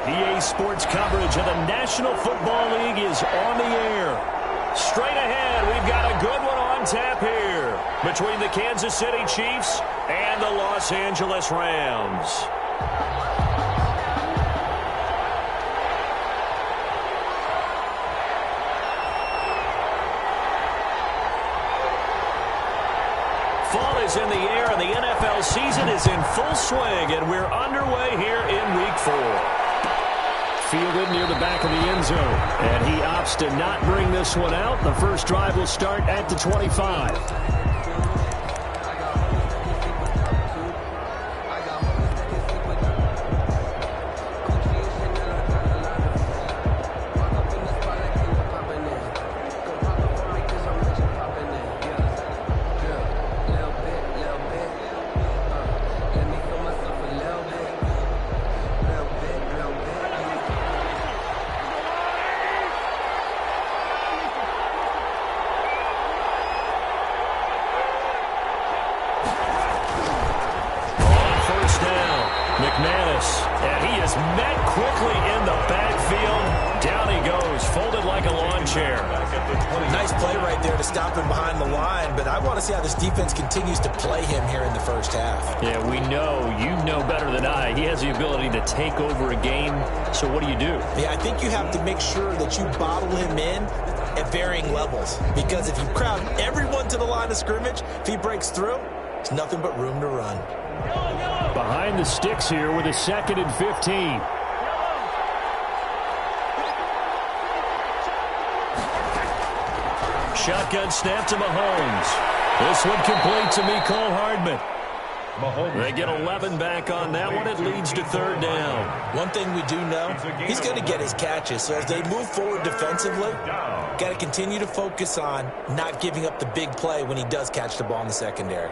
EA Sports coverage of the National Football League is on the air. Straight ahead, we've got a good one on tap here between the Kansas City Chiefs and the Los Angeles Rams. Fall is in the air, and the NFL season is in full swing, and we're underway here in Week 4. Fielded near the back of the end zone, and he opts to not bring this one out. The first drive will start at the 25. And he is met quickly in the backfield. Down he goes, folded like a lawn chair. Nice play right there to stop him behind the line, but I want to see how this defense continues to play him here in the first half. Yeah, we know, you know better than I, he has the ability to take over a game. So what do you do? Yeah, I think you have to make sure that you bottle him in at varying levels, because if you crowd everyone to the line of scrimmage, if he breaks through, there's nothing but room to run. Behind the sticks here with a 2nd and 15. Shotgun snap to Mahomes. This one complete to Mecole Hardman. They get 11 back on that one. It leads to 3rd down. One thing we do know, he's going to get his catches. So as they move forward defensively, got to continue to focus on not giving up the big play when he does catch the ball in the secondary.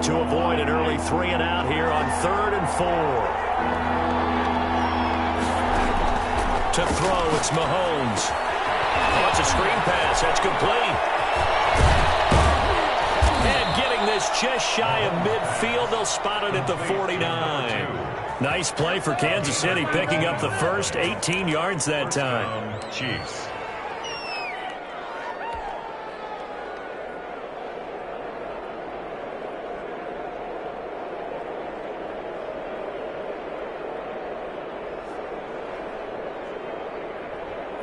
To avoid an early 3 and out here on 3rd and 4. To throw, it's Mahomes. Oh, it's a screen pass. That's complete. And getting this just shy of midfield. They'll spot it at the 49. Nice play for Kansas City, picking up the first 18 yards that time. Chiefs.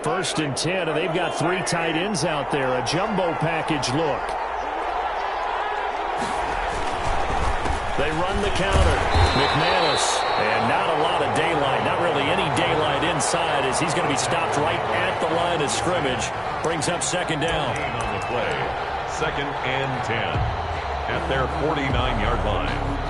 First and 10, and they've got 3 tight ends out there. A jumbo package look. They run the counter. McManus, and not a lot of daylight. Not really any daylight inside as he's going to be stopped right at the line of scrimmage. Brings up 2nd down. On the play, 2nd and 10 at their 49-yard line.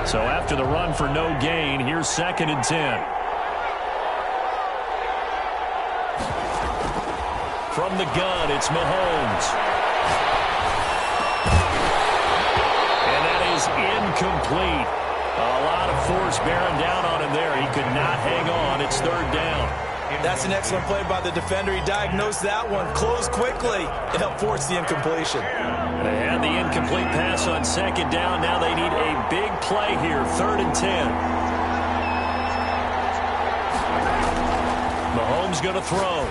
So after the run for no gain, here's 2nd and 10. From the gun, it's Mahomes. And that is incomplete. A lot of force bearing down on him there. He could not hang on. It's 3rd down. That's an excellent play by the defender. He diagnosed that one, closed quickly, and helped force the incompletion. They had the incomplete pass on 2nd down. Now they need a big play here, 3rd and 10. Mahomes going to throw.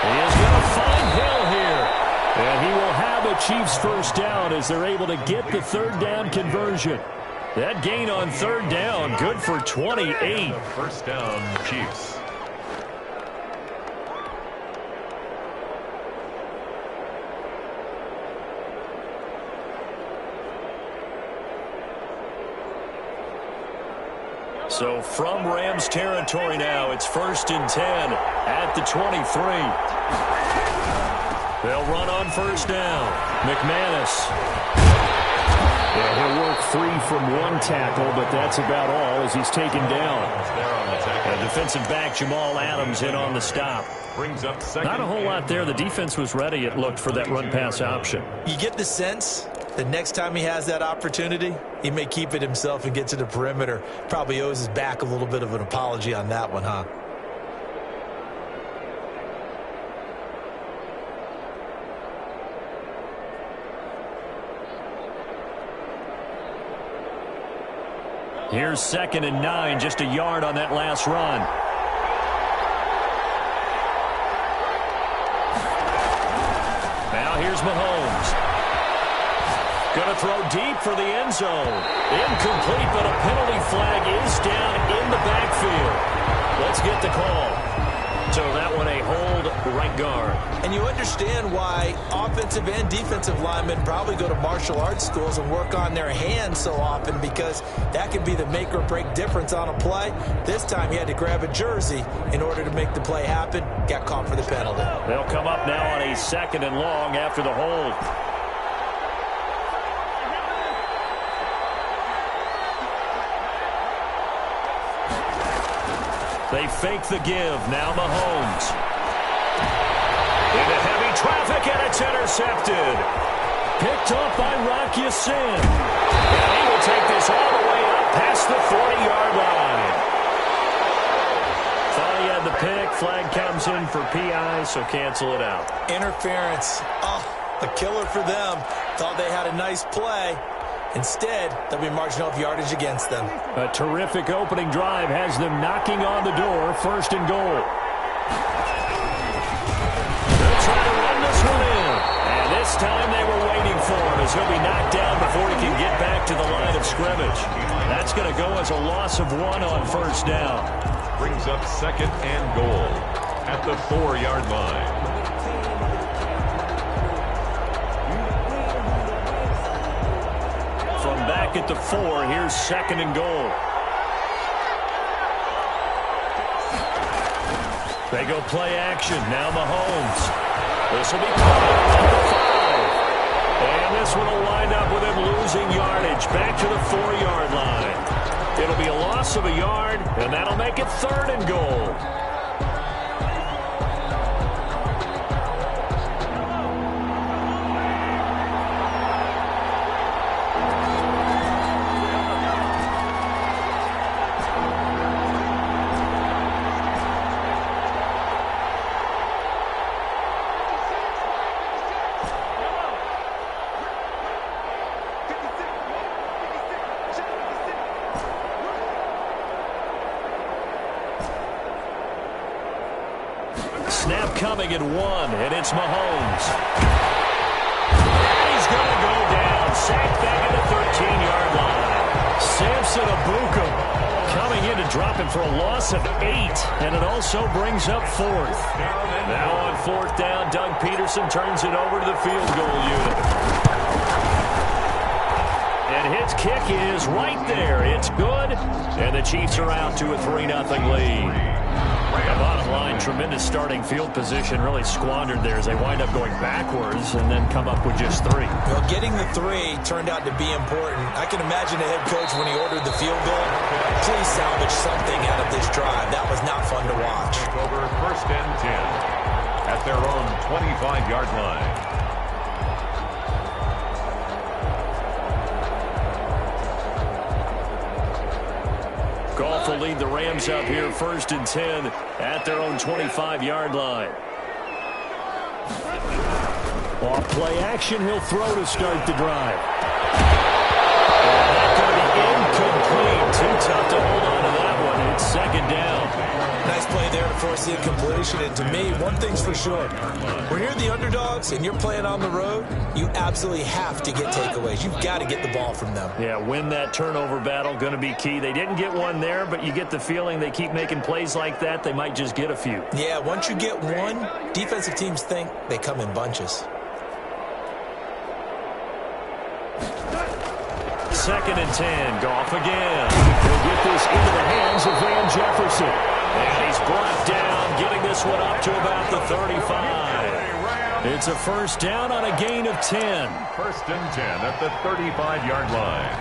He is going to find Hill here. And he will have a Chiefs first down as they're able to get the 3rd down conversion. That gain on 3rd down, good for 28. First down, Chiefs. So from Rams territory now, it's 1st and 10 at the 23. They'll run on 1st down. McManus. Yeah, he'll work free from 1 tackle, but that's about all as he's taken down. Defensive back Jamal Adams in on the stop. Brings up second. Not a whole lot there. The defense was ready, it looked, for that run-pass option. You get the sense that next time he has that opportunity, he may keep it himself and get to the perimeter. Probably owes his back a little bit of an apology on that one, huh? Here's 2nd and 9, just a yard on that last run. Now here's Mahomes. Going to throw deep for the end zone. Incomplete, but a penalty flag is down in the backfield. Let's get the call. So that one a hold right guard. And you understand why offensive and defensive linemen probably go to martial arts schools and work on their hands so often, because that could be the make or break difference on a play. This time he had to grab a jersey in order to make the play happen. Got caught for the penalty. They'll come up now on a 2nd and long after the hold. They fake the give. Now Mahomes. Into heavy traffic, and it's intercepted. Picked off by Rock Ya-Sin. And he will take this all the way up past the 40-yard line. Thought he had the pick. Flag comes in for PI, so cancel it out. Interference. Oh, a killer for them. Thought they had a nice play. Instead, they'll be marching off yardage against them. A terrific opening drive has them knocking on the door. 1st and goal. They'll try to run this one in. And this time they were waiting for him, as he'll be knocked down before he can get back to the line of scrimmage. That's going to go as a loss of 1 on 1st down. Brings up 2nd and goal at the 4-yard line. Back at the 4, here's 2nd and goal. They go play action. Now Mahomes. This will be caught at the 5. And this one will wind up with him losing yardage back to the 4-yard line. It'll be a loss of a yard, and that'll make it 3rd and goal. Snap coming at 1, and it's Mahomes. And he's going to go down. Sacked back at the 13-yard line. Samson Abuka coming in to drop him for a loss of 8, and it also brings up 4th. Now on 4th down, Doug Peterson turns it over to the field goal unit. And his kick is right there. It's good, and the Chiefs are out to a 3-0 lead. The bottom line, tremendous starting field position, really squandered there as they wind up going backwards and then come up with just 3. Well, getting the 3 turned out to be important. I can imagine the head coach when he ordered the field goal. Please salvage something out of this drive. That was not fun to watch. Over 1st and 10 at their own 25-yard line. Goff will lead the Rams up here 1st and 10 at their own 25-yard line. Off play action, he'll throw to start the drive. And that's going to be incomplete. Too tough to hold on to that one. It's 2nd down. Nice play there to force the incompletion. And to me, one thing's for sure. When you're the underdogs and you're playing on the road, you absolutely have to get takeaways. You've got to get the ball from them. Yeah, win that turnover battle, going to be key. They didn't get one there, but you get the feeling they keep making plays like that, they might just get a few. Yeah, once you get one, defensive teams think they come in bunches. 2nd and 10. Goff again. He'll get this into the hands of Van Jefferson. And he's brought down, getting this one up to about the 35. It's a 1st down on a gain of 10. 1st and 10 at the 35-yard line.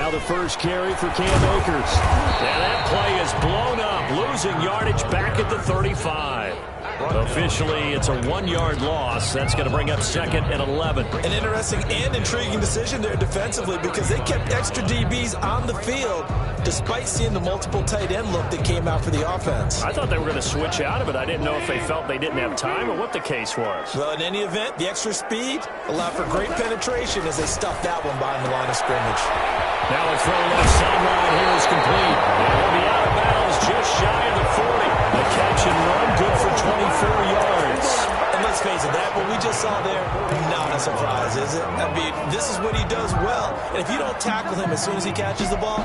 Now the first carry for Cam Akers. And that play is blown up, losing yardage back at the 35. Officially, it's a 1-yard loss. That's going to bring up 2nd and 11. An interesting and intriguing decision there defensively because they kept extra DBs on the field despite seeing the multiple tight end look that came out for the offense. I thought they were going to switch out of it. I didn't know if they felt they didn't have time or what the case was. Well, in any event, the extra speed allowed for great penetration as they stuffed that one behind the line of scrimmage. Now a throw left sideline here is complete. And he'll be out of bounds just shy of the 40. A catch and run, good for 24 yards. And let's face it, that what we just saw there, not a surprise, is it? I mean, this is what he does well. And if you don't tackle him as soon as he catches the ball,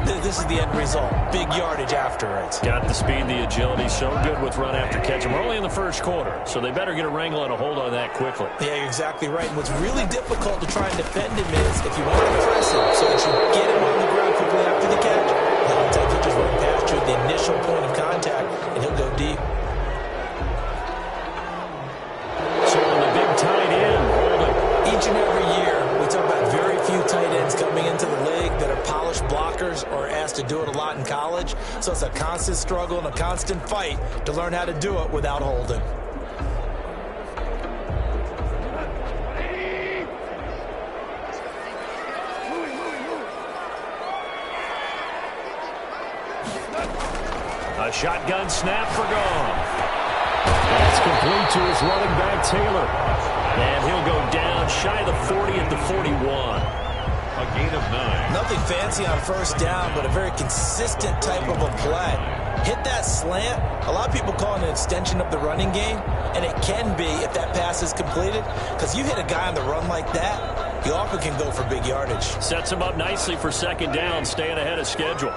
this is the end result. Big yardage after it. Got the speed, the agility, so good with run after catch. And we're only in the first quarter, so they better get a wrangle and a hold on that quickly. Yeah, you're exactly right. And what's really difficult to try and defend him is if you want to press him so that you get him on the ground quickly after the catch, a lot of times he'll just run past you at the initial point of contact, and he'll go deep. So on the big tight end, holding. Each and every year, we talk about very few tight ends coming into the league that are polished blockers or asked to do it a lot in college. So it's a constant struggle and a constant fight to learn how to do it without holding. A shotgun snap for Goff. That's complete to his running back, Taylor. And he'll go down shy of the 40 at the 41. A gain of 9. Nothing fancy on first down, but a very consistent type of a play. Hit that slant. A lot of people call it an extension of the running game, and it can be if that pass is completed, because you hit a guy on the run like that, you often can go for big yardage. Sets him up nicely for 2nd down, staying ahead of schedule.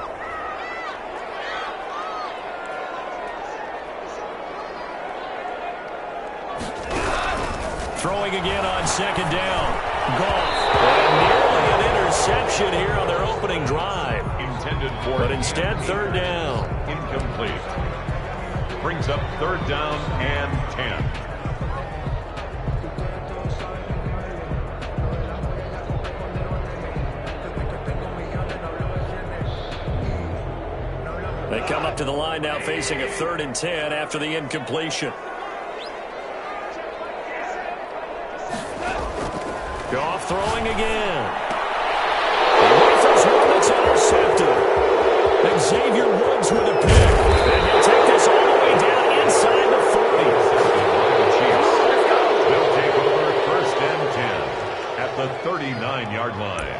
Throwing again on 2nd down. Goff. And nearly an interception here on their opening drive. Intended for... But instead, 3rd down. Incomplete. Brings up 3rd down and 10. They come up to the line now facing a 3rd and 10 after the incompletion. Goff throwing again. He rifles one that's intercepted. Xavier Woods with a pick. And he'll take this all the way down inside the 40. They'll take over 1st and 10 at the 39-yard line.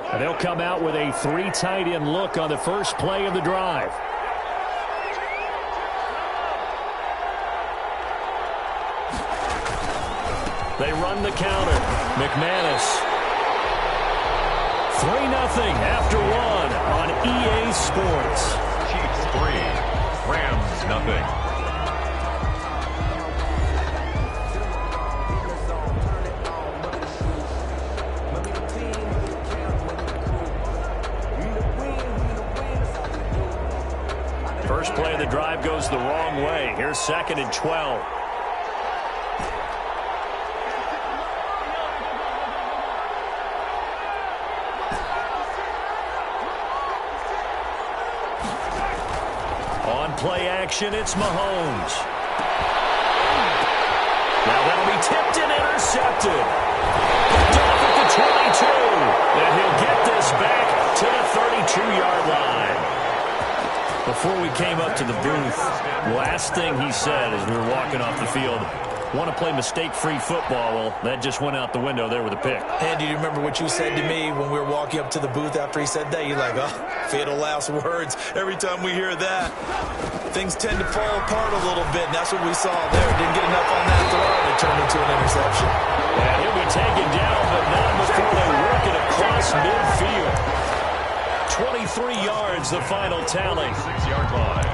And they'll come out with a 3 tight end look on the first play of the drive. They run the counter. McManus. 3-0 after 1 on EA Sports. Chiefs 3, Rams 0. First play of the drive goes the wrong way. Here's 2nd and 12. On play action, it's Mahomes. Now that'll be tipped and intercepted. Picked off at the 22. And he'll get this back to the 32-yard line. Before we came up to the booth, last thing he said as we were walking off the field, want to play mistake-free football. Well, that just went out the window there with a pick. And do you remember what you said to me when we were walking up to the booth after he said that? You're like, oh, fatal last words. Every time we hear that, things tend to fall apart a little bit, and that's what we saw there. Didn't get enough on that throw, and it turned into an interception. And he'll be taken down, but not before they work it across midfield. 23 yards, the final tally. 6-yard line.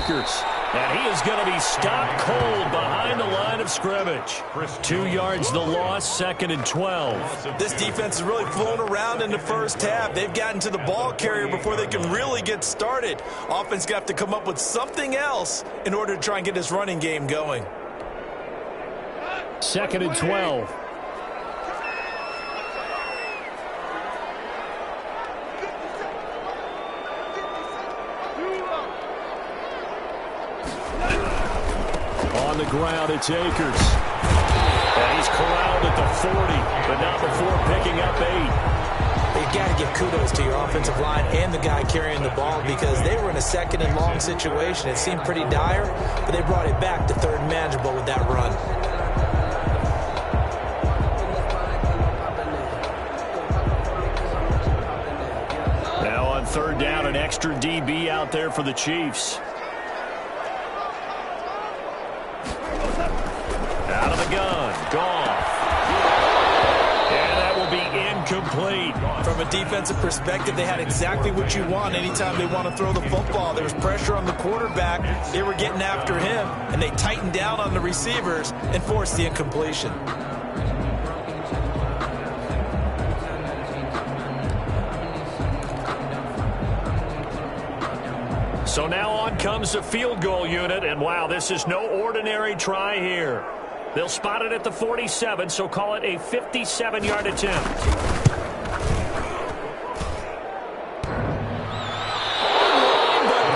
Akers. And he is going to be stopped cold behind the line of scrimmage. 2 yards the loss, 2nd and 12. This defense is really flown around in the first half. They've gotten to the ball carrier before they can really get started. Offense got to come up with something else in order to try and get this running game going. 2nd and 12. On the ground, it's Akers. And he's corralled at the 40, but not before picking up 8. You've got to give kudos to your offensive line and the guy carrying the ball because they were in a 2nd and long situation. It seemed pretty dire, but they brought it back to 3rd and manageable with that run. Now on 3rd down, an extra DB out there for the Chiefs. Out of the gun. Goff. And that will be incomplete. From a defensive perspective, they had exactly what you want anytime they want to throw the football. There was pressure on the quarterback. They were getting after him, and they tightened down on the receivers and forced the incompletion. So now on comes the field goal unit, and wow, this is no ordinary try here. They'll spot it at the 47, so call it a 57-yard attempt.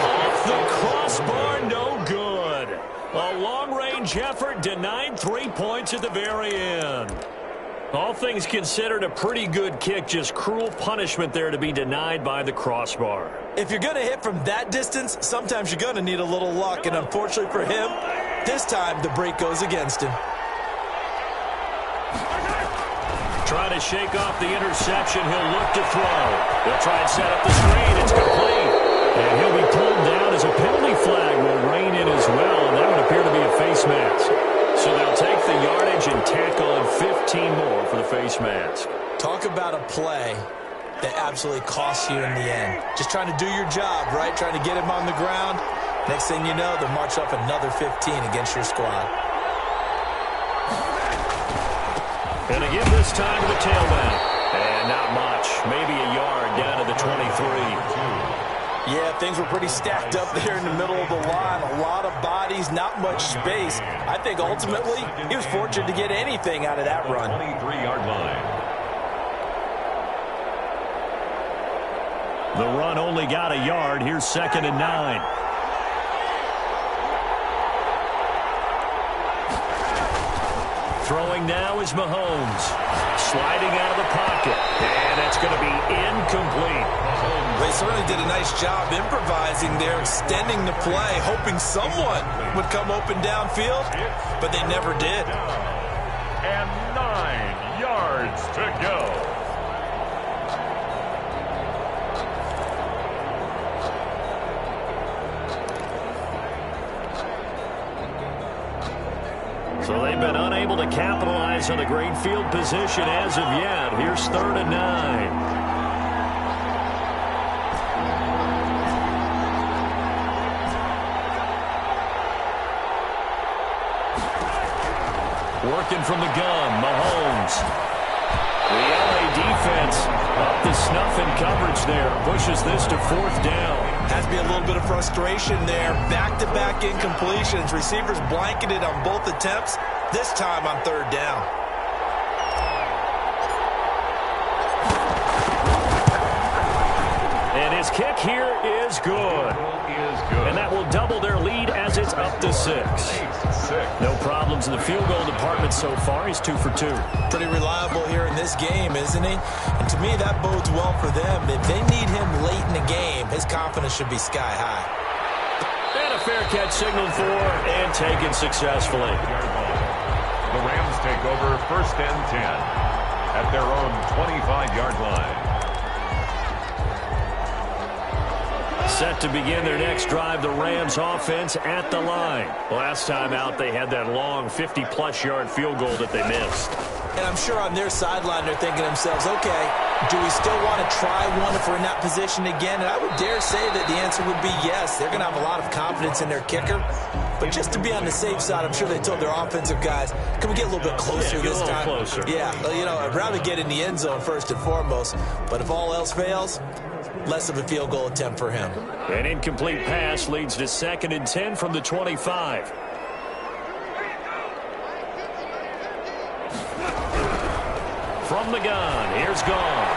Off the crossbar, no good. A long-range effort denied 3 points at the very end. All things considered, a pretty good kick, just cruel punishment there to be denied by the crossbar. If you're going to hit from that distance, sometimes you're going to need a little luck, and unfortunately for him, this time the break goes against him. Trying to shake off the interception, he'll look to throw. They'll try and set up the screen, it's complete. And he'll be pulled down as a penalty flag will rein in as well, and that would appear to be a face mask. So they'll take the yardage and tackle on 15 more for the face mask. Talk about a play that absolutely costs you in the end. Just trying to do your job, right? Trying to get him on the ground. Next thing you know, they'll march up another 15 against your squad. And again this time to the tailback. And not much. Maybe a yard down to the 23. Yeah, things were pretty stacked up there in the middle of the line. A lot of bodies, not much space. I think ultimately he was fortunate to get anything out of that run. 23-yard line. The run only got a yard. Here's 2nd and 9. Throwing now is Mahomes. Sliding out of the pocket. And that's going to be incomplete. They certainly did a nice job improvising there, extending the play, hoping someone would come open downfield, but they never did. And 9 yards to go. So they've been unable to capitalize on a great field position as of yet. Here's 3rd and 9. Working from the gun, Mahomes. The LA defense up to snuff in coverage there. Pushes this to 4th down. Has to be a little bit of frustration there. Back-to-back incompletions. Receivers blanketed on both attempts, this time on 3rd down. And his kick here is good. And that will double their lead as it's up to 6. No problems in the field goal department so far. He's 2 for 2. Pretty reliable here in this game, isn't he? And to me, that bodes well for them. If they need him late in the game, his confidence should be sky high. And a fair catch signaled for and taken successfully. The Rams take over 1st and 10 at their own 25-yard line. Set to begin their next drive, the Rams offense at the line. Last time out, they had that long 50-plus yard field goal that they missed. And I'm sure on their sideline they're thinking to themselves, okay, do we still want to try one if we're in that position again? And I would dare say that the answer would be yes. They're going to have a lot of confidence in their kicker. But just to be on the safe side, I'm sure they told their offensive guys, can we get a little bit closer this time? Closer. Yeah, you know, I'd rather get in the end zone first and foremost. But if all else fails, less of a field goal attempt for him. An incomplete pass leads to 2nd and 10 from the 25. From the gun, here's Goff.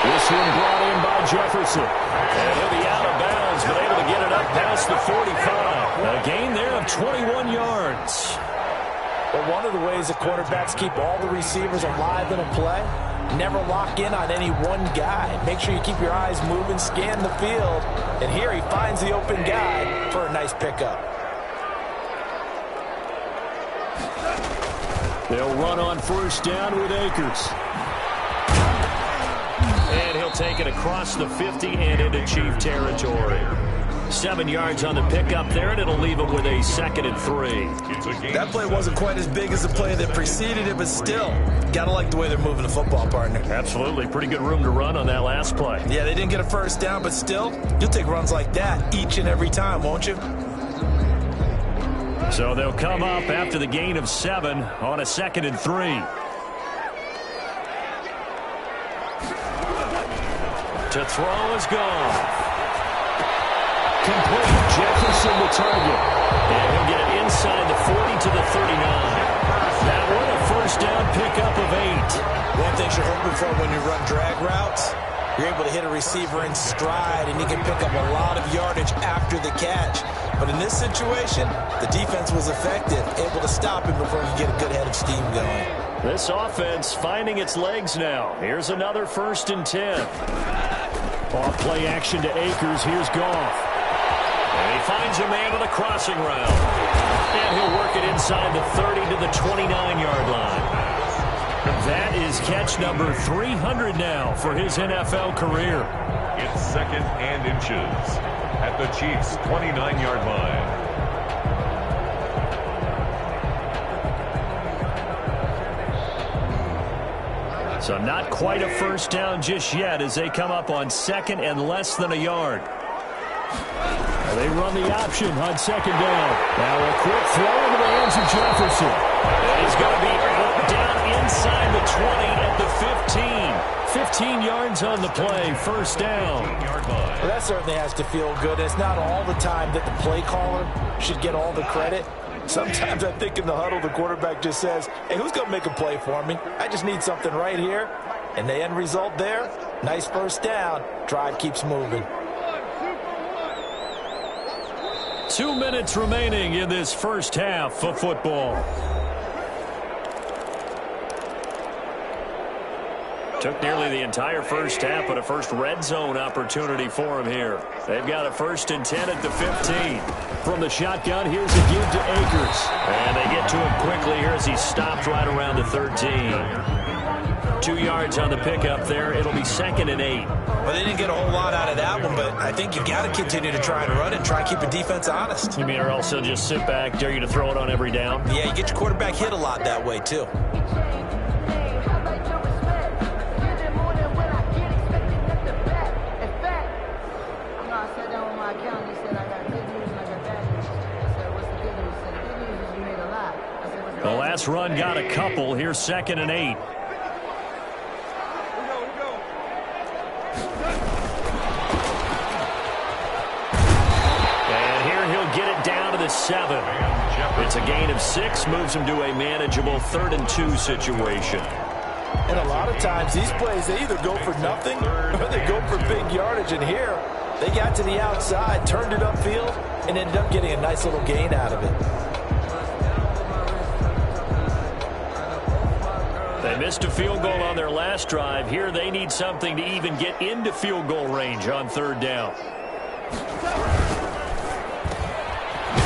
This one brought in by Jefferson. And he'll be out of bounds, but able to get it up past the 45. A gain there of 21 yards. But one of the ways the quarterbacks keep all the receivers alive in a play, never lock in on any one guy. Make sure you keep your eyes moving, scan the field. And here he finds the open guy for a nice pickup. They'll run on first down with Akers. And he'll take it across the 50 and into Chief territory. 7 yards on the pickup there, and it'll leave him with a 2nd and 3. That play wasn't quite as big as the play that preceded it, but still, gotta like the way they're moving the football, partner. Absolutely. Pretty good room to run on that last play. Yeah, they didn't get a first down, but still, you'll take runs like that each and every time, won't you? So they'll come up after the gain of 7 on a 2nd and 3. To throw is gone. Complete. Jefferson the target. And he'll get it inside the 40 to the 39. That one a first down pickup of 8. One thing you're hoping for when you run drag routes, you're able to hit a receiver in stride, and you can pick up a lot of yardage after the catch. But in this situation, the defense was effective, able to stop him before he could get a good head of steam going. This offense finding its legs now. Here's another 1st and 10. Off play action to Akers. Here's Goff. And he finds a man with a crossing route. And he'll work it inside the 30 to the 29-yard line. That is catch number 300 now for his NFL career. It's 2nd and inches at the Chiefs' 29-yard line. So not quite a first down just yet as they come up on 2nd and less than a yard. They run the option on 2nd down. Now a quick throw into the hands of Jefferson. And he's going to be down inside the 20 at the 15. 15 yards on the play, first down. Well, that certainly has to feel good. It's not all the time that the play caller should get all the credit. Sometimes I think in the huddle, the quarterback just says, hey, who's going to make a play for me? I just need something right here. And the end result there, nice first down. Drive keeps moving. 2 minutes remaining in this first half of football. Took nearly the entire first half, but a first red zone opportunity for him here. They've got a 1st and 10 at the 15. From the shotgun, here's a give to Akers. And they get to him quickly here as he stopped right around the 13. 2 yards on the pickup there. It'll be 2nd and 8. Well, they didn't get a whole lot out of that one, but I think you've got to continue to try and run it and try and keep a defense honest. You mean or else they'll just sit back, dare you to throw it on every down? Yeah, you get your quarterback hit a lot that way, too. The last run got a couple. Here's 2nd and 8. And here he'll get it down to the 7. It's a gain of 6, moves him to a manageable 3rd and 2 situation. And a lot of times these plays, they either go for nothing or they go for big yardage. And here, they got to the outside, turned it upfield, and ended up getting a nice little gain out of it. They missed a field goal on their last drive. Here they need something to even get into field goal range on 3rd down.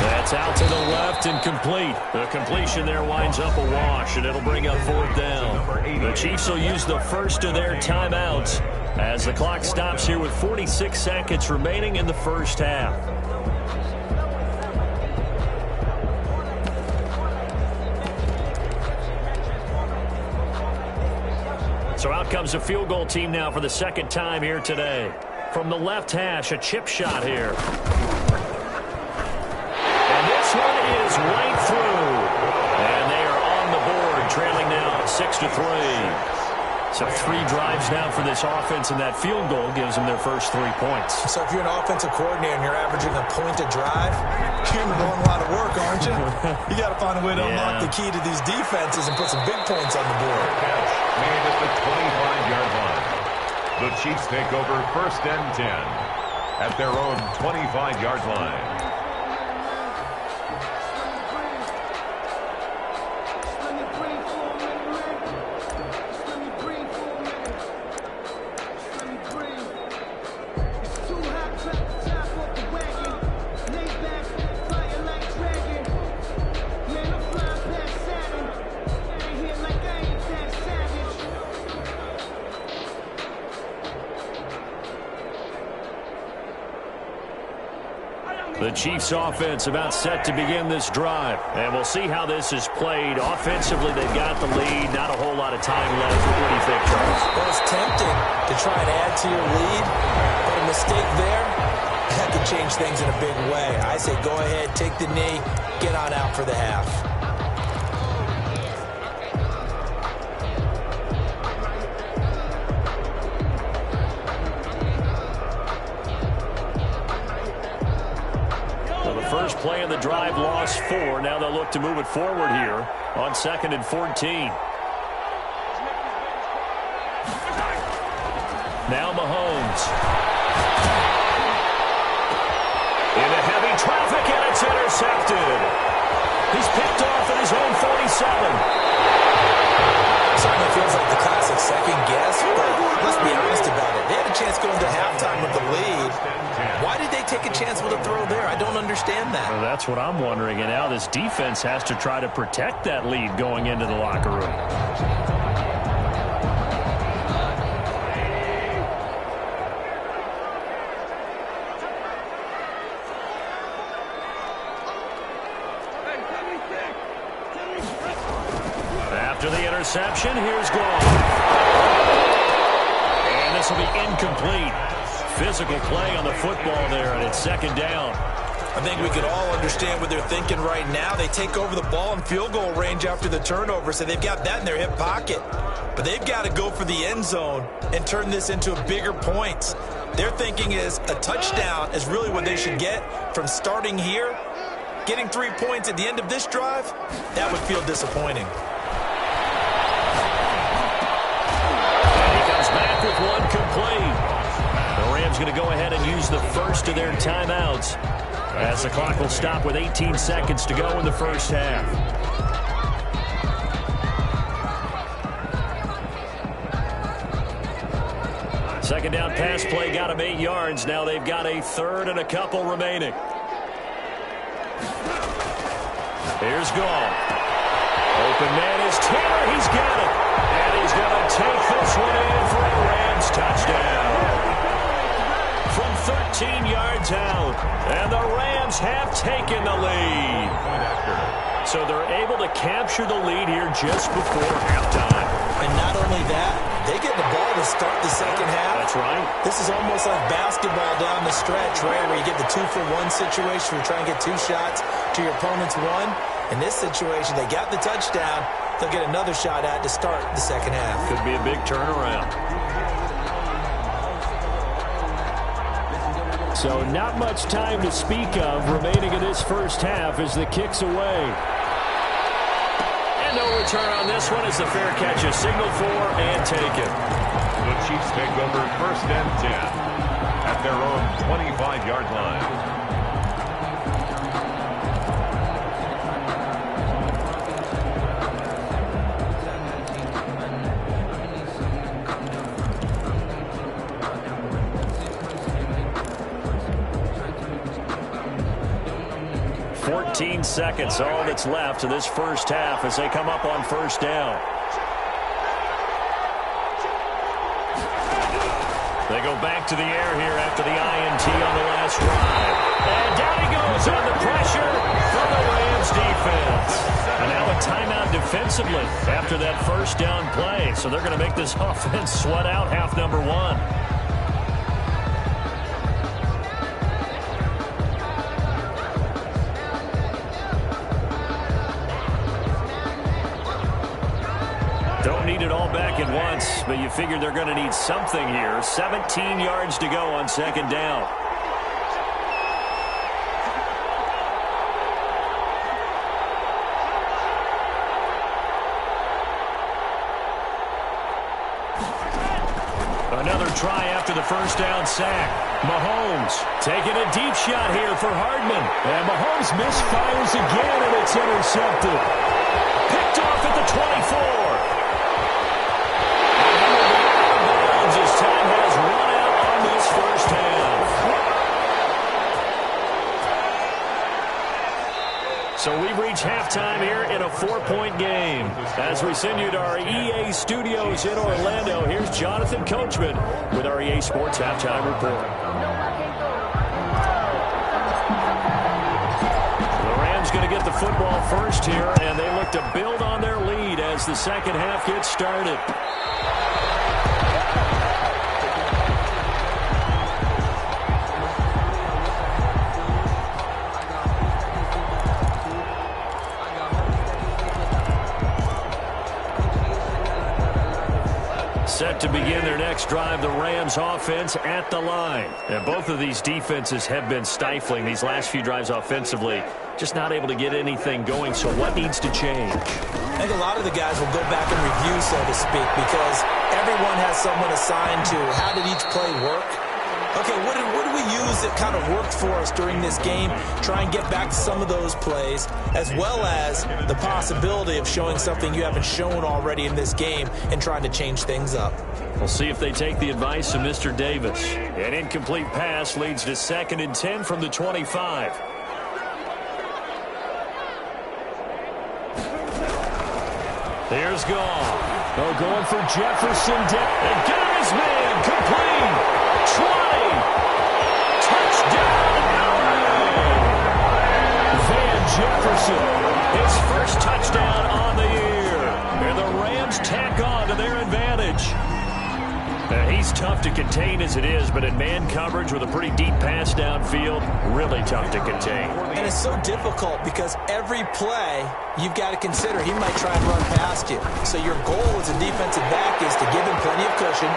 That's out to the left and complete. The completion there winds up a wash, and it'll bring up 4th down. The Chiefs will use the first of their timeouts as the clock stops here with 46 seconds remaining in the first half. So out comes a field goal team now for the second time here today. From the left hash, a chip shot here. And this one is right through. And they are on the board, trailing now 6-3. So 3 drives now for this offense, and that field goal gives them their first 3 points. So if you're an offensive coordinator and you're averaging a point a drive, you're doing a lot of work, aren't you? You got to find a way to unlock the key to these defenses and put some big points on the board. Catch made at the 25-yard line. The Chiefs take over 1st and 10 at their own 25-yard line. The Chiefs offense about set to begin this drive. And we'll see how this is played. Offensively, they've got the lead. Not a whole lot of time left. What do you think, Charles? Well, it's tempting to try and add to your lead, but a mistake there, that could change things in a big way. I say go ahead, take the knee, get on out for the half. First play of the drive, lost 4. Now they'll look to move it forward here on 2nd and 14. Now Mahomes. Into heavy traffic, and it's intercepted. He's picked off at his own 47. Certainly feels like the classic second guess, but let's be honest about it. They had a chance going to halftime with the lead. Why did they take a chance with a throw there? I don't understand that. Well, that's what I'm wondering. And now this defense has to try to protect that lead going into the locker room. After the interception, here's Gone. And this will be incomplete. Physical play on the football there, and it's 2nd down. I think we can all understand what they're thinking right now. They take over the ball in field goal range after the turnover, so they've got that in their hip pocket. But they've got to go for the end zone and turn this into a bigger point. Their thinking is a touchdown is really what they should get from starting here. Getting 3 points at the end of this drive, that would feel disappointing. And he comes back with one complete. The Rams going to go ahead and use the first of their timeouts as the clock will stop with 18 seconds to go in the first half. Second down pass play got him 8 yards. Now they've got a 3rd and a couple remaining. Here's Gall. Open man is Taylor. He's got it. And he's going to take this one in for a Rams touchdown. From 13 yards out. And the Rams have taken the lead. So they're able to capture the lead here just before halftime. And not only that, they get the ball to start the second half. That's right. This is almost like basketball down the stretch, right, where you get the 2-for-1 situation. You're trying to get 2 shots to your opponent's 1. In this situation, they got the touchdown. They'll get another shot at to start the second half. Could be a big turnaround. So not much time to speak of remaining in this first half as the kick's away. And no return on this one as the fair catch is signaled for and taken. The Chiefs take over 1st and 10 at their own 25-yard line. Seconds, all that's left of this first half as they come up on 1st down. They go back to the air here after the INT on the last drive. And down he goes on the pressure from the Rams defense. And now a timeout defensively after that first down play. So they're going to make this offense sweat out half number one. Don't need it all back at once, but you figure they're going to need something here. 17 yards to go on second down. Another try after the first down sack. Mahomes taking a deep shot here for Hardman. And Mahomes misfires again, and it's intercepted. Picked off at the 24. His time has run out on this first half. So we've reached halftime here in a 4-point game. As we send you to our EA studios in Orlando, here's Jonathan Coachman with our EA Sports Halftime Report. The Rams going to get the football first here, and they look to build on their lead as the second half gets started. Set to begin their next drive, the Rams offense at the line. And both of these defenses have been stifling these last few drives offensively. Just not able to get anything going, so what needs to change? I think a lot of the guys will go back and review, so to speak, because everyone has someone assigned to how did each play work. Okay, what did we use that kind of worked for us during this game? Try and get back to some of those plays, as well as the possibility of showing something you haven't shown already in this game and trying to change things up. We'll see if they take the advice of Mr. Davis. An incomplete pass leads to 2nd and 10 from the 25. Here's Goff. Oh, going for Jefferson. And got his man complete. 20. Touchdown. Van Jefferson. His first touchdown on the year. And the Rams tack on to their advantage. He's tough to contain as it is, but in man coverage with a pretty deep pass downfield, really tough to contain. And it's so difficult because every play you've got to consider he might try and run past you. So your goal as a defensive back is to give him plenty of cushion,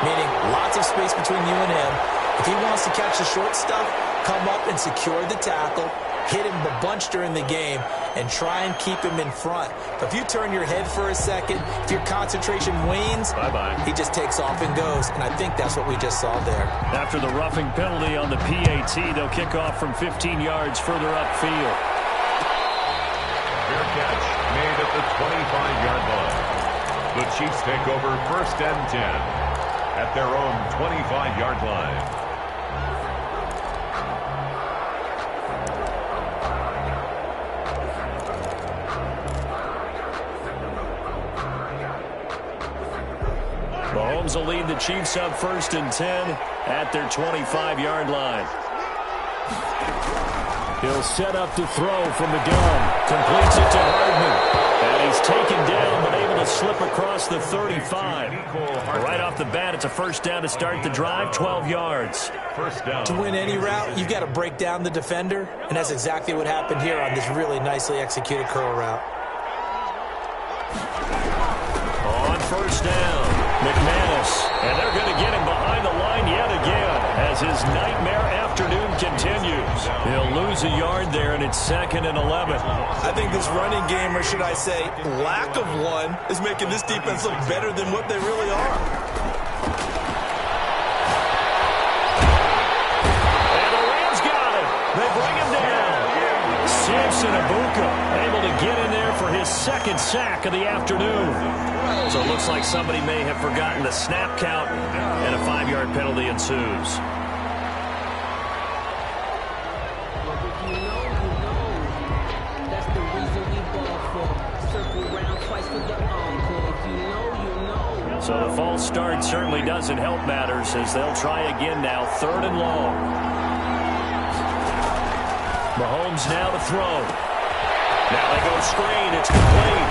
meaning lots of space between you and him. If he wants to catch the short stuff, come up and secure the tackle, hit him a bunch during the game, and try and keep him in front. But if you turn your head for a second, if your concentration wanes, bye-bye. He just takes off and goes, and I think that's what we just saw there. After the roughing penalty on the PAT, they'll kick off from 15 yards further upfield. Fair catch made at the 25-yard line. The Chiefs take over 1st and 10 at their own 25-yard line. Mahomes will lead the Chiefs up 1st and 10 at their 25-yard line. He'll set up to throw from the gun. Completes it to Hardman. And he's taken down, but able to slip across the 35. Right off the bat, it's a first down to start the drive, 12 yards. First down. To win any route, you've got to break down the defender, and that's exactly what happened here on this really nicely executed curl route. On first down, McManus. And they're going to get him behind the line yet again as his nightmare afternoon continues. He'll lose a yard there, and it's 2nd and 11. I think this running game, or should I say lack of one, is making this defense look better than what they really are. And the Rams got him. They bring him down. Samson Abuka able to get in there for his 2nd sack of the afternoon. So it looks like somebody may have forgotten the snap count, and a 5-yard penalty ensues. So the false start certainly doesn't help matters as they'll try again now, 3rd and long. Mahomes now to throw. Now they go screen. It's complete.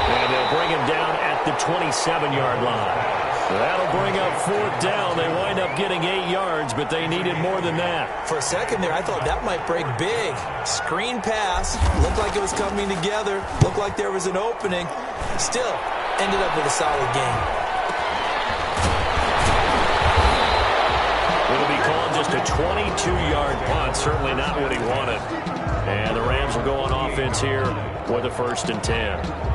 And they'll bring him down at the 27-yard line. That'll bring up 4th down. They wind up getting 8 yards, but they needed more than that. For a second there, I thought that might break big. Screen pass. Looked like it was coming together. Looked like there was an opening. Still, ended up with a solid game. It'll be called just a 22-yard punt. Certainly not what he wanted. And the Rams will go on offense here with a 1st and 10.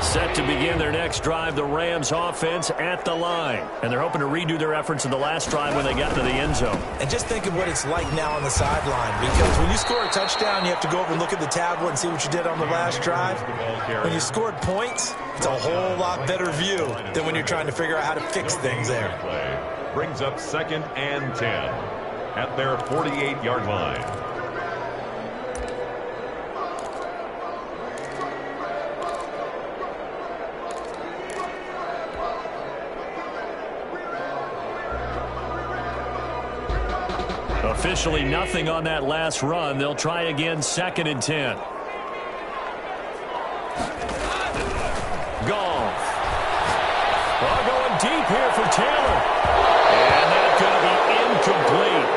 Set to begin their next drive, the Rams offense at the line. And they're hoping to redo their efforts in the last drive when they got to the end zone. And just think of what it's like now on the sideline. Because when you score a touchdown, you have to go over and look at the tablet and see what you did on the last drive. When you scored points, it's a whole lot better view than when you're trying to figure out how to fix things there. Brings up 2nd and 10 at their 48-yard line. Officially nothing on that last run. They'll try again, 2nd and 10. Goff. Going deep here for Taylor. And that's going to be incomplete.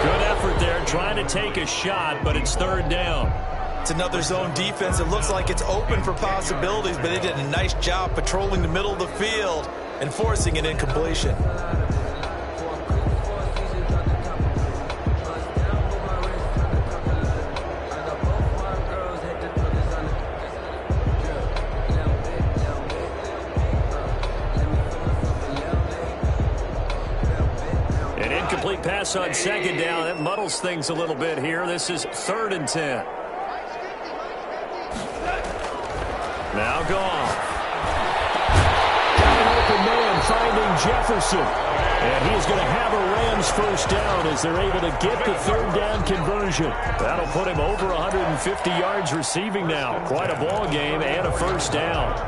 Good effort there, trying to take a shot, but it's 3rd down. It's another zone defense. It looks like it's open for possibilities, but they did a nice job patrolling the middle of the field and forcing an incompletion. Pass on 2nd down. That muddles things a little bit here. This is 3rd and 10. Now Goff. Got an open man finding Jefferson. And he's going to have a Rams 1st down as they're able to get the 3rd down conversion. That'll put him over 150 yards receiving now. Quite a ball game and a 1st down.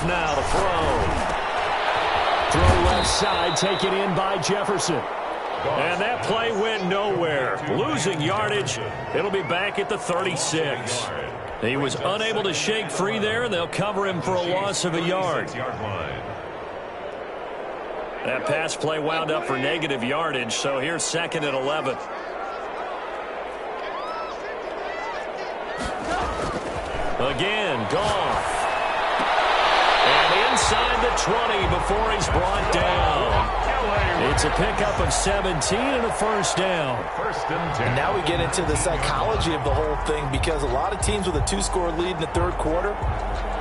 Now to throw left side, taken in by Jefferson. And that play went nowhere. Losing yardage. It'll be back at the 36. He was unable to shake free there, and they'll cover him for a loss of a yard. That pass play wound up for negative yardage, so here's 2nd and 11. Again, Goff. Inside the 20 before he's brought down. It's a pickup of 17 and a 1st down. 1st and 10. And now we get into the psychology of the whole thing, because a lot of teams with a 2-score lead in the 3rd quarter,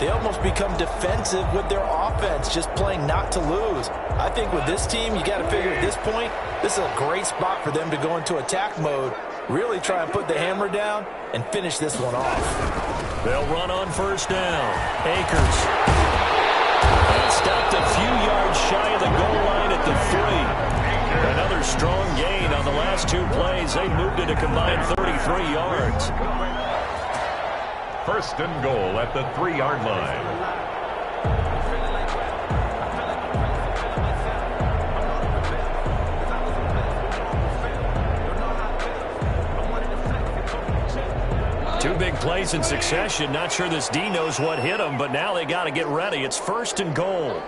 they almost become defensive with their offense, just playing not to lose. I think with this team, you got to figure at this point, this is a great spot for them to go into attack mode, really try and put the hammer down and finish this one off. They'll run on 1st down. Akers. And stopped a few yards shy of the goal line at the 3. Another strong gain on the last 2 plays. They moved it a combined 33 yards. 1st and goal at the 3-yard line. Two big plays in succession. Not sure this D knows what hit him, but now they got to get ready. It's 1st and goal.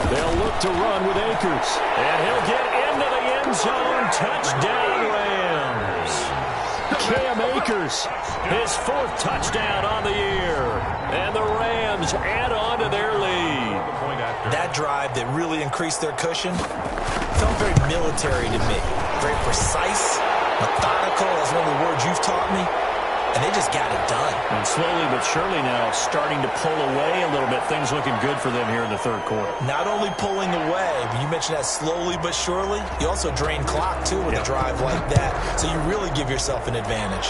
They'll look to run with Akers. And he'll get into the end zone. Touchdown, Rams. Cam Akers, his 4th touchdown on the year. And the Rams add on to their lead. That drive that really increased their cushion felt very military to me. Very precise. Methodical, as one of the words you've taught me. and they just got it done. And slowly but surely now starting to pull away a little bit. Things looking good for them here in the third quarter. Not only pulling away, but you mentioned that slowly but surely. You also drain clock, too, with a drive like that. So you really give yourself an advantage.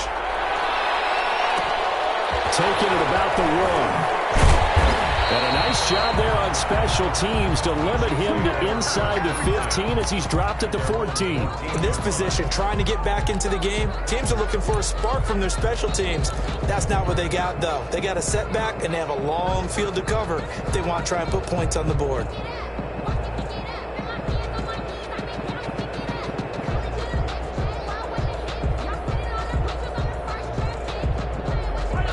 Taking it about the one. And a nice job there on special teams to limit him to inside the 15 as he's dropped at the 14. In this position, trying to get back into the game, teams are looking for a spark from their special teams. That's not what they got, though. They got a setback, and they have a long field to cover if they want to try and put points on the board.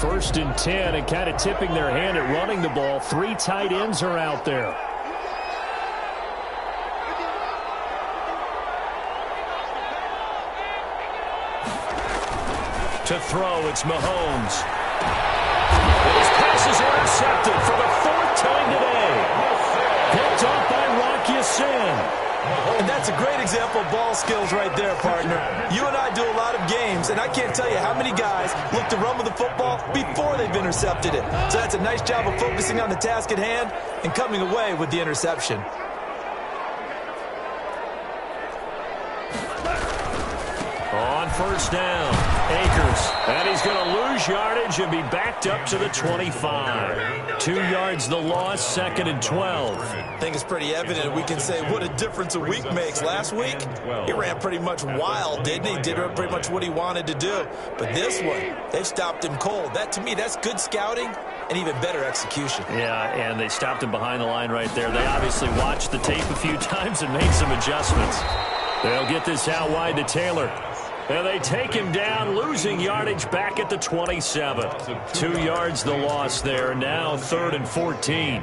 First and 10, and kind of tipping their hand at running the ball. 3 tight ends are out there. To throw, it's Mahomes. His pass is intercepted for the 4th time today. Picked off by Rock Ya-Sin. And that's a great example of ball skills right there, partner. You and I do a lot of games, and I can't tell you how many guys look to run with the football before they've intercepted it. So that's a nice job of focusing on the task at hand and coming away with the interception. On first down, Akers. And he's going to lose yardage and be backed up to the 25. 2 yards the loss, 2nd and 12. I think it's pretty evident. We can say what a difference a week makes. Last week, he ran pretty much wild, didn't he? Did pretty much what he wanted to do. But this one, they've stopped him cold. That, to me, that's good scouting and even better execution. Yeah, and they stopped him behind the line right there. They obviously watched the tape a few times and made some adjustments. They'll get this out wide to Taylor. And they take him down, losing yardage back at the 27. 2 yards the loss there. Now 3rd and 14.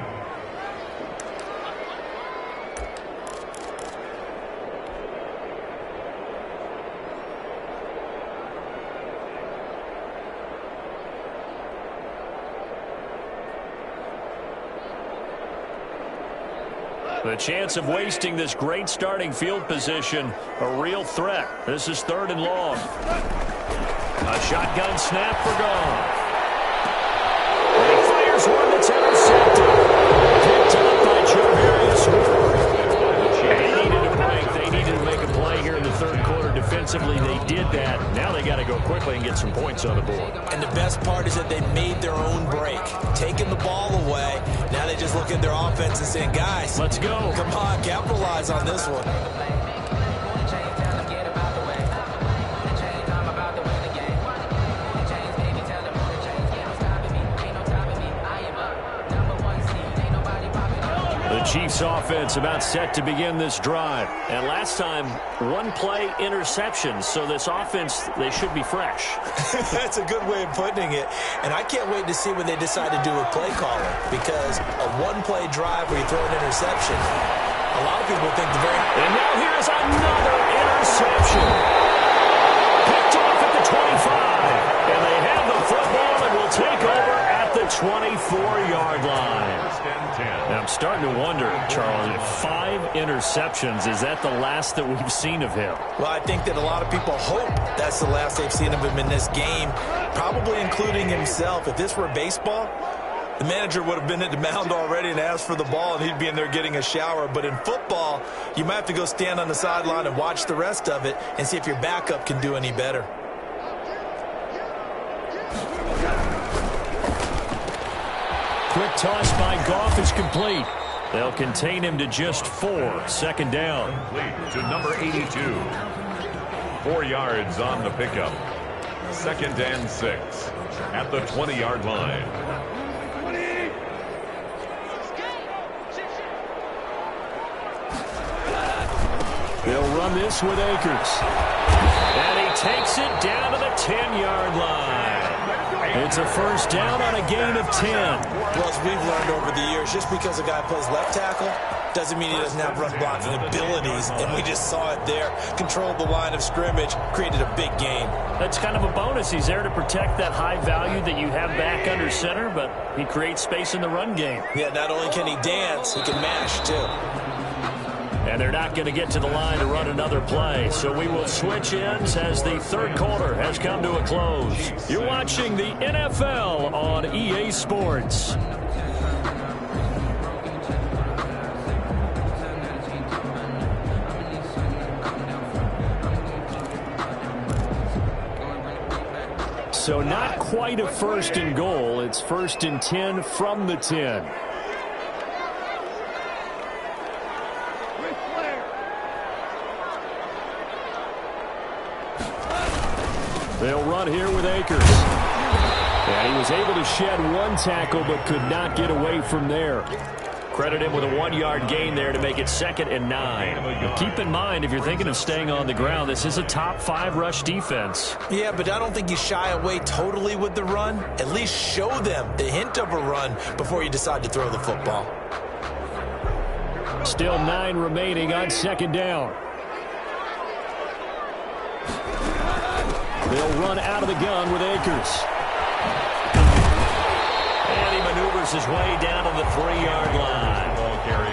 The chance of wasting this great starting field position, a real threat. This is 3rd and long. A shotgun snap for Goff. And he fires one that's intercepted. Picked up by Charvarius. They needed a break. They needed to make a play here in the 3rd quarter. Defensively, they did that. Now they got to go quickly and get some points on the board. And the best part is that they made their own break, taking the ball away. Now they just look at their offense and saying, guys, let's go. Come on, capitalize on this one. The Chiefs offense about set to begin this drive. And last time, 1 play interception. So this offense, they should be fresh. That's a good way of putting it. And I can't wait to see what they decide to do with play calling. Because a 1-play drive where you throw an interception, a lot of people think the very... And now here's another interception. Picked off at the 25. And they have the football and will take over at the 24-yard line. Now, I'm starting to wonder, Charles, 5 interceptions, is that the last that we've seen of him? Well, I think that a lot of people hope that's the last they've seen of him in this game, probably including himself. If this were baseball, the manager would have been at the mound already and asked for the ball, and he'd be in there getting a shower. But in football, you might have to go stand on the sideline and watch the rest of it and see if your backup can do any better. Quick toss by Goff is complete. They'll contain him to just 4. 2nd down. Complete to number 82. 4 yards on the pickup. 2nd and 6 at the 20-yard line. They'll run this with Akers. And he takes it down to the 10-yard line. It's a first down on a gain of 10. Well, as we've learned over the years, just because a guy plays left tackle doesn't mean he doesn't have run blocking abilities, and we just saw it there. Controlled the line of scrimmage, created a big gain. That's kind of a bonus. He's there to protect that high value that you have back under center, but he creates space in the run game. Yeah, not only can he dance, he can mash, too. And they're not going to get to the line to run another play. So we will switch ends as the third quarter has come to a close. You're watching the NFL on EA Sports. So not quite a first and goal. It's first and 10 from the 10. They'll run here with Akers. And he was able to shed one tackle but could not get away from there. Credit him with a 1-yard gain there to make it 2nd and 9. Keep in mind, if you're thinking of staying on the ground, this is a top 5 rush defense. Yeah, but I don't think you shy away totally with the run. At least show them the hint of a run before you decide to throw the football. Still 9 remaining on 2nd down. They'll run out of the gun with Akers. And he maneuvers his way down to the 3-yard line.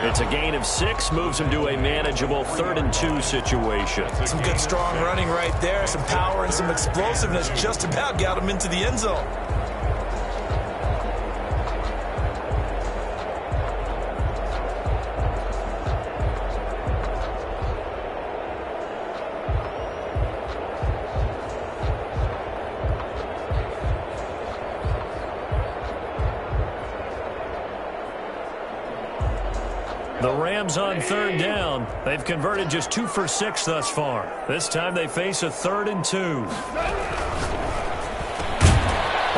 It's a gain of 6, moves him to a manageable 3rd and 2 situation. Some good strong running right there, some power and some explosiveness just about got him into the end zone. The Rams on 3rd down. They've converted just 2 for 6 thus far. This time they face a 3rd and 2.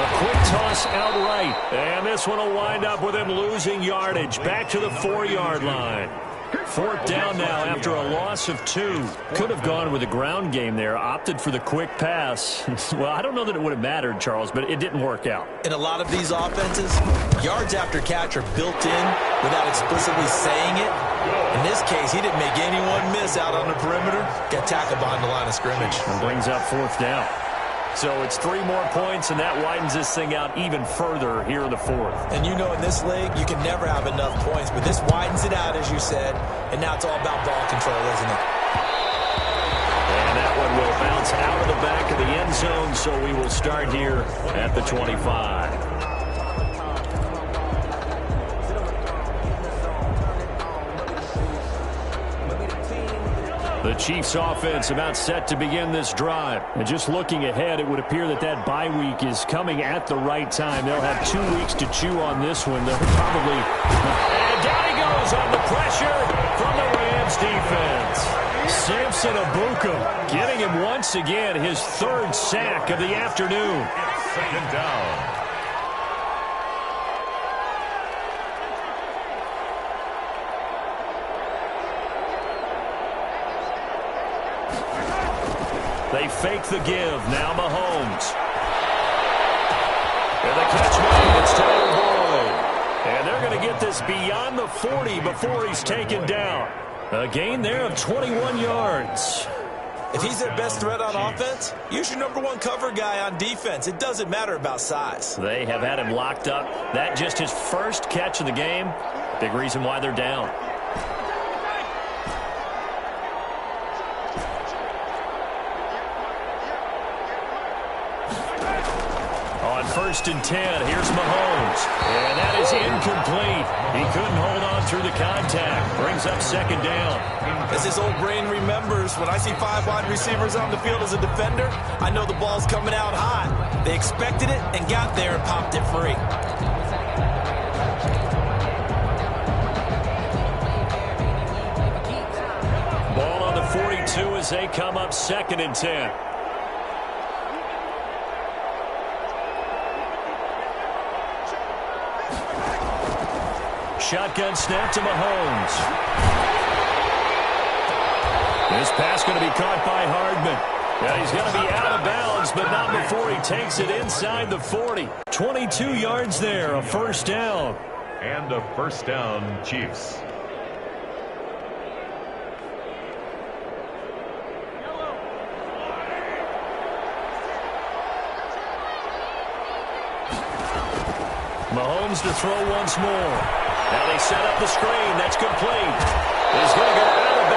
A quick toss outright. And this one will wind up with him losing yardage. Back to the 4-yard line. 4th down now after a loss of 2. Could have gone with a ground game there. Opted for the quick pass. Well, I don't know that it would have mattered, Charles, but it didn't work out. In a lot of these offenses, yards after catch are built in without explicitly saying it. In this case, he didn't make anyone miss out on the perimeter. Got tackled behind the line of scrimmage. And brings up 4th down. So it's 3 more points, and that widens this thing out even further here in the 4th. And you know in this league, you can never have enough points, but this widens it out, as you said, and now it's all about ball control, isn't it? And that one will bounce out of the back of the end zone, so we will start here at the 25. The Chiefs offense about set to begin this drive. And just looking ahead, it would appear that that bye week is coming at the right time. They'll have 2 weeks to chew on this one. They'll probably... And down he goes on the pressure from the Rams defense. Samson Abuka getting him once again his 3rd sack of the afternoon. 2nd down. They fake the give. Now Mahomes. And the catch made. It's Tyler Boyd. And they're going to get this beyond the 40 before he's taken down. A gain there of 21 yards. If he's their best threat on offense, use your #1 cover guy on defense. It doesn't matter about size. They have had him locked up. That just his first catch of the game. Big reason why they're down. On 1st and 10, here's Mahomes. And that is incomplete. He couldn't hold on through the contact. Brings up 2nd down. As his old brain remembers, when I see 5 wide receivers on the field as a defender, I know the ball's coming out hot. They expected it and got there and popped it free. Ball on the 42 as they come up 2nd and 10. Shotgun snap to Mahomes. This pass going to be caught by Hardman. Yeah, he's going to be out of bounds, but not before he takes it inside the 40. 22 yards there, a 1st down. And a 1st down, Chiefs. Mahomes to throw once more. Now they set up the screen. That's complete. He's going to go out of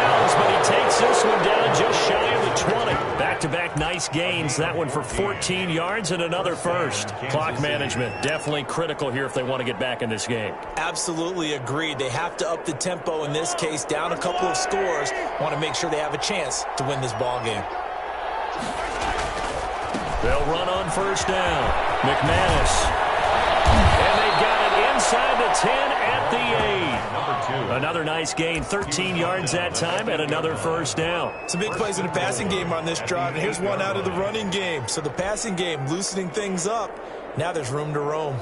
back. Nice gains. That one for 14 yards and another first. Clock management definitely critical here if they want to get back in this game. Absolutely agreed. They have to up the tempo in this case, down a couple of scores. Want to make sure they have a chance to win this ball game. They'll run on first down. McManus. And they got it inside the 10 at the 8. Another nice gain, 13 yards that time, and another first down. Some big plays in the passing game on this drive, and here's one out of the running game. So the passing game loosening things up. Now there's room to roam.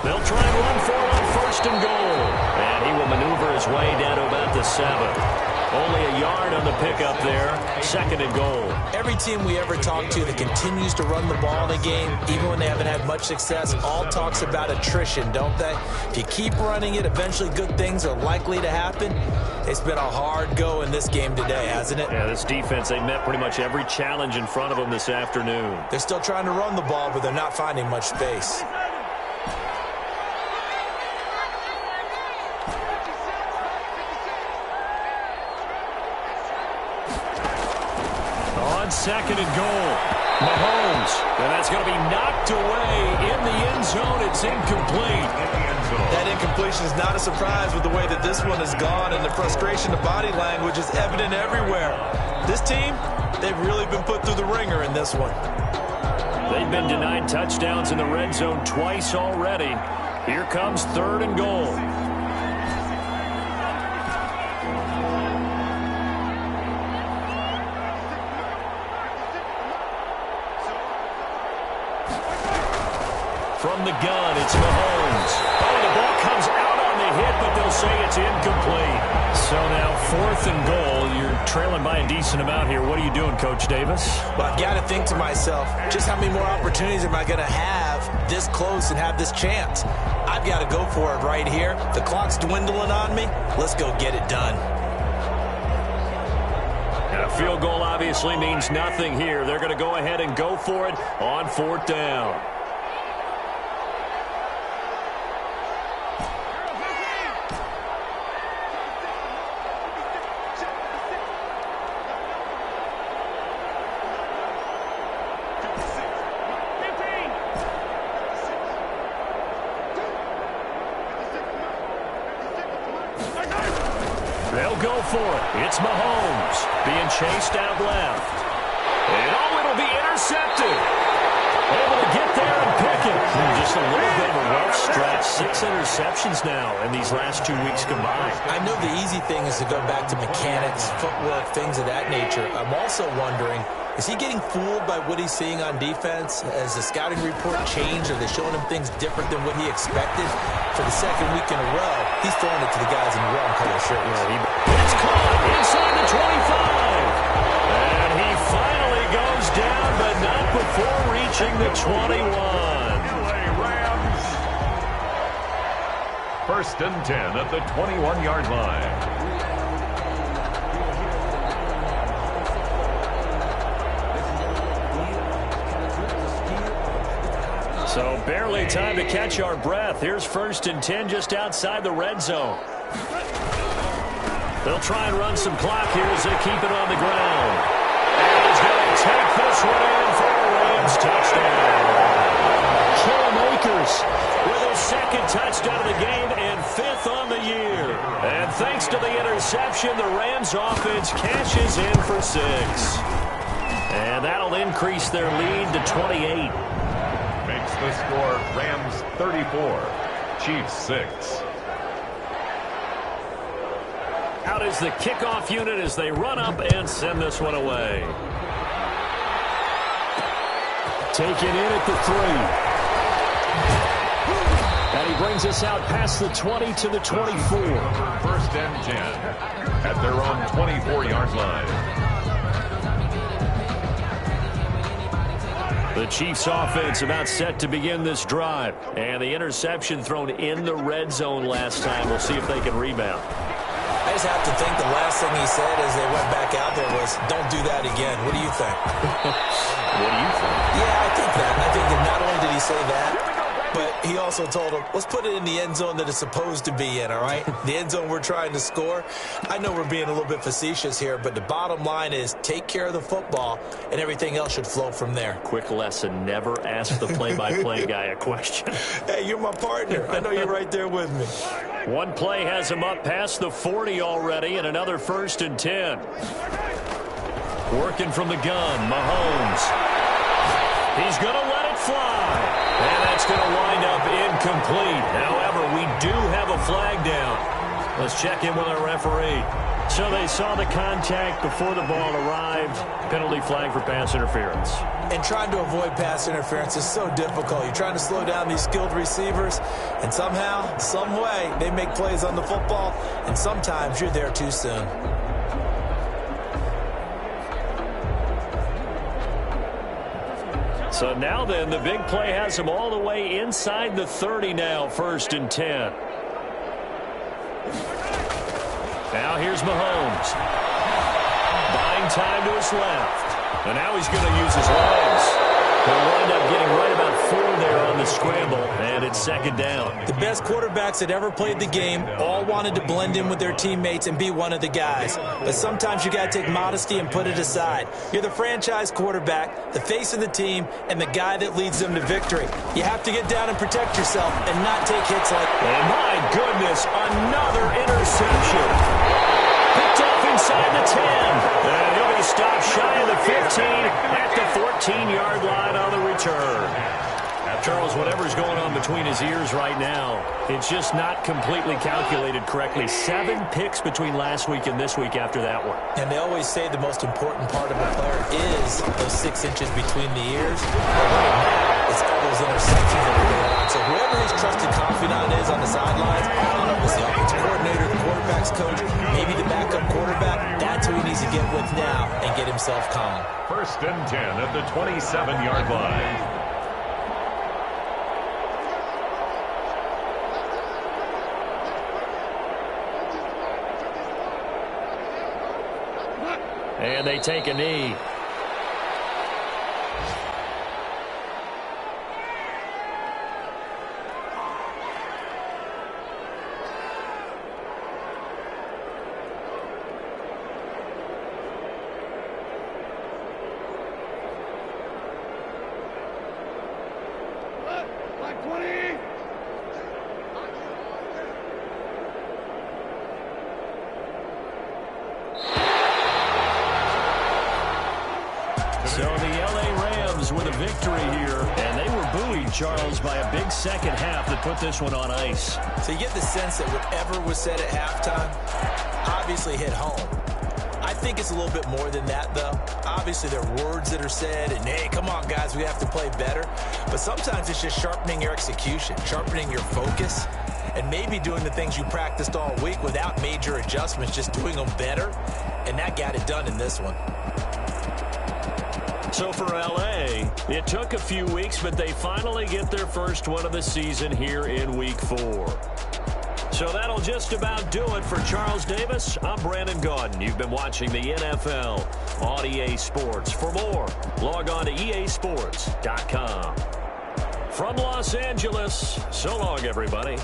They'll try and run for it on first and goal. And he will maneuver his way down to about the 7. Only a yard on the pickup there. Second and goal. Every team we ever talk to that continues to run the ball in a game, even when they haven't had much success, all talks about attrition, don't they? If you keep running it, eventually good things are likely to happen. It's been a hard go in this game today, hasn't it? Yeah, this defense, they met pretty much every challenge in front of them this afternoon. They're still trying to run the ball, but they're not finding much space. Second and goal. Mahomes. And that's going to be knocked away in the end zone. It's incomplete. That incompletion is not a surprise with the way that this one has gone, and the frustration, the body language is evident everywhere. This team, they've really been put through the ringer in this one. They've been denied touchdowns in the red zone twice already. Here comes third and goal. From the gun, it's Mahomes. Oh, the ball comes out on the hit, but they'll say it's incomplete. So now fourth and goal. You're trailing by a decent amount here. What are you doing, Coach Davis? Well, I've got to think to myself, just how many more opportunities am I going to have this close and have this chance? I've got to go for it right here. The clock's dwindling on me. Let's go get it done. And a field goal obviously means nothing here. They're going to go ahead and go for it on fourth down. They'll go for it. It's Mahomes being chased out left. And it'll be intercepted. Able to get there and pick it. Just a little bit of a rough stretch. 6 interceptions now in these last 2 weeks combined. I know the easy thing is to go back to mechanics, footwork, things of that nature. I'm also wondering, is he getting fooled by what he's seeing on defense? Has the scouting report changed? Are they showing him things different than what he expected? For the second week in a row, he's throwing it to the guys in the wrong color shirts. It's caught inside the 25. And he finally goes down, but not before reaching the 21. Rams. First and 10 at the 21-yard line. So barely time to catch our breath. Here's first and 10 just outside the red zone. They'll try and run some clock here as they keep it on the ground. And he's going to take this one in for a Rams touchdown. Cam Akers with his second touchdown of the game and 5th on the year. And thanks to the interception, the Rams offense cashes in for 6. And that'll increase their lead to 28. Makes the score Rams 34, Chiefs 6. Out is the kickoff unit as they run up and send this one away. Taken in at the 3. And he brings us out past the 20 to the 24. First and 10 at their own 24-yard line. The Chiefs offense about set to begin this drive. And the interception thrown in the red zone last time. We'll see if they can rebound. I just have to think the last thing he said as they went back out there was, don't do that again. What do you think? What do you think? Yeah, I think that. I think that not only did he say that, But he also told him, let's put it in the end zone that it's supposed to be in, all right? The end zone we're trying to score. I know we're being a little bit facetious here, but the bottom line is take care of the football, and everything else should flow from there. Quick lesson, never ask the play-by-play guy a question. Hey, you're my partner. I know you're right there with me. One play has him up past the 40 already, and another 1st and 10. Working from the gun, Mahomes. He's going to let it fly. And that's going to wind up incomplete. However, we do have a flag down. Let's check in with our referee. So they saw the contact before the ball arrived. Penalty flag for pass interference. And trying to avoid pass interference is so difficult. You're trying to slow down these skilled receivers, and somehow, some way, they make plays on the football, and sometimes you're there too soon. So now then, the big play has him all the way inside the 30 now, 1st and 10. Now here's Mahomes. Buying time to his left. And now he's going to use his legs. He'll wind up getting right about 4 there on the scramble, and it's 2nd down. The best quarterbacks that ever played the game all wanted to blend in with their teammates and be one of the guys. But sometimes you got to take modesty and put it aside. You're the franchise quarterback, the face of the team, and the guy that leads them to victory. You have to get down and protect yourself and not take hits like that. And my goodness, another interception. Picked off inside the 10. And he'll be stopped shy of the 15 at the 14-yard line on the return. Charles, whatever's going on between his ears right now, it's just not completely calculated correctly. 7 picks between last week and this week after that one. And they always say the most important part of a player is those 6 inches between the ears. But right now, it's all those interceptions that are going on. So whoever his trusted confidant is on the sidelines, I don't know if it's the offensive coordinator, the quarterback's coach, maybe the backup quarterback, that's who he needs to get with now and get himself calm. 1st and 10 at the 27-yard line. And they take a knee. So the L.A. Rams with a victory here, and they were buoyed, Charles, by a big second half that put this one on ice. So you get the sense that whatever was said at halftime obviously hit home. I think it's a little bit more than that, though. Obviously, there are words that are said, and, hey, come on, guys, we have to play better. But sometimes it's just sharpening your execution, sharpening your focus, and maybe doing the things you practiced all week without major adjustments, just doing them better. And that got it done in this one. So for L.A., it took a few weeks, but they finally get their first one of the season here in Week 4. So that'll just about do it for Charles Davis. I'm Brandon Gaudin. You've been watching the NFL on EA Sports. For more, log on to easports.com. From Los Angeles, so long, everybody.